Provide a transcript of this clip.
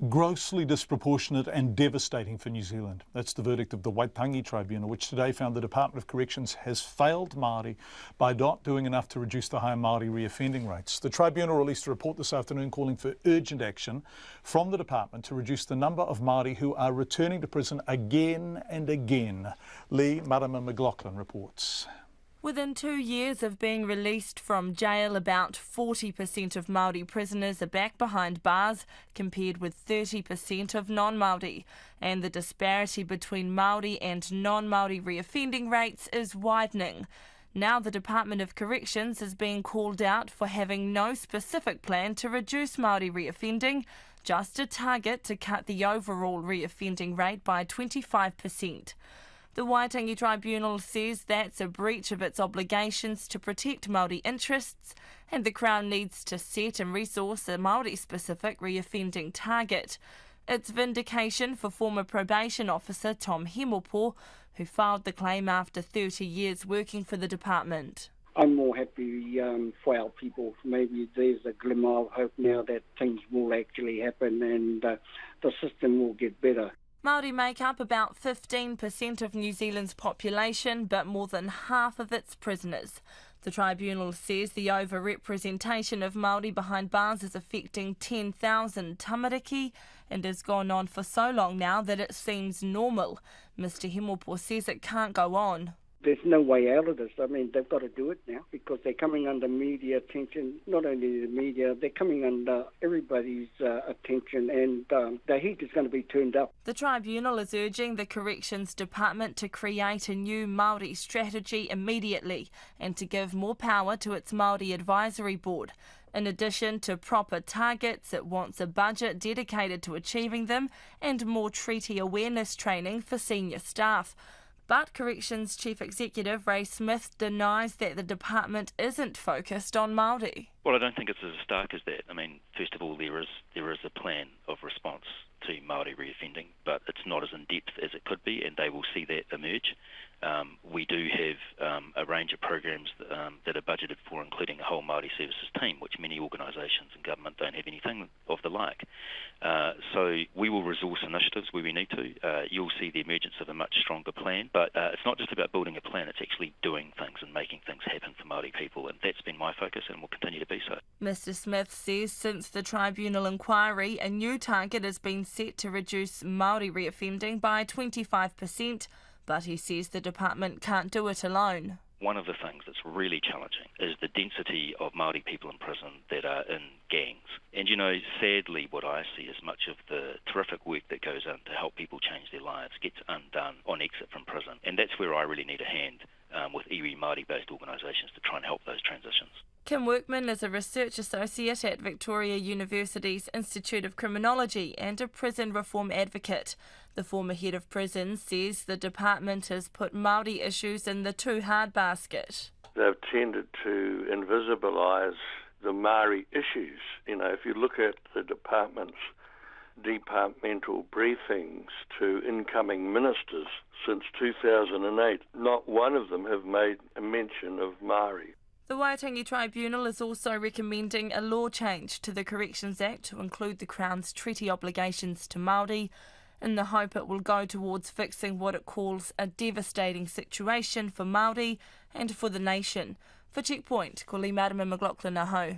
Grossly disproportionate and devastating for New Zealand. That's the verdict of the Waitangi Tribunal, which today found the Department of Corrections has failed Maori by not doing enough to reduce the high Maori reoffending rates. The tribunal released a report this afternoon calling for urgent action from the department to reduce the number of Maori who are returning to prison again and again. Lee Marama McLaughlin reports. Within 2 years of being released from jail, about 40% of Maori prisoners are back behind bars, compared with 30% of non-Maori. And the disparity between Maori and non-Maori reoffending rates is widening. Now the Department of Corrections is being called out for having no specific plan to reduce Maori reoffending, just a target to cut the overall reoffending rate by 25%. The Waitangi Tribunal says that's a breach of its obligations to protect Maori interests, and the Crown needs to set and resource a Maori-specific reoffending target. It's vindication for former probation officer Tom Himopo, who filed the claim after 30 years working for the department. I'm more happy for our people. Maybe there's a glimmer of hope now that things will actually happen and the system will get better. Maori make up about 15% of New Zealand's population, but more than half of its prisoners. The tribunal says the overrepresentation of Maori behind bars is affecting 10,000 tamariki and has gone on for so long now that it seems normal. Mr Himopo says it can't go on. There's no way out of this. I mean, they've got to do it now because they're coming under media attention. Not only the media, they're coming under everybody's attention, and the heat is going to be turned up. The tribunal is urging the Corrections Department to create a new Maori strategy immediately and to give more power to its Maori Advisory Board. In addition to proper targets, it wants a budget dedicated to achieving them and more treaty awareness training for senior staff. But Corrections Chief Executive Ray Smith denies that the department isn't focused on Māori. Well, I don't think it's as stark as that. I mean, first of all, there is a plan of response to Māori reoffending, but it's not as in-depth as it could be, and they will see that emerge. We do have a range of programs that are budgeted for, including a whole Māori services team, which many organisations and government don't have anything of the like. So we will resource initiatives where we need to. You'll see the emergence of a much stronger plan, but it's not just about building a plan, it's actually doing things and making things happen for Māori people, and that's been my focus and will continue to be so. Mr Smith says since the tribunal inquiry, a new target has been set to reduce Māori reoffending by 25%, but he says the department can't do it alone. One of the things that's really challenging is the density of Māori people in prison that are in gangs. And, you know, sadly what I see is much of the terrific work that goes in to help people change their lives gets undone on exit from prison. And that's where I really need a hand with iwi Māori-based organisations to try and help those transitions. Kim Workman is a research associate at Victoria University's Institute of Criminology and a prison reform advocate. The former head of prisons says the department has put Māori issues in the too hard basket. They've tended to invisibilise the Māori issues. You know, if you look at the department's departmental briefings to incoming ministers since 2008, not one of them have made a mention of Māori. The Waitangi Tribunal is also recommending a law change to the Corrections Act to include the Crown's treaty obligations to Māori, in the hope it will go towards fixing what it calls a devastating situation for Māori and for the nation. For Checkpoint, ko Lee Marama McLaughlin aho.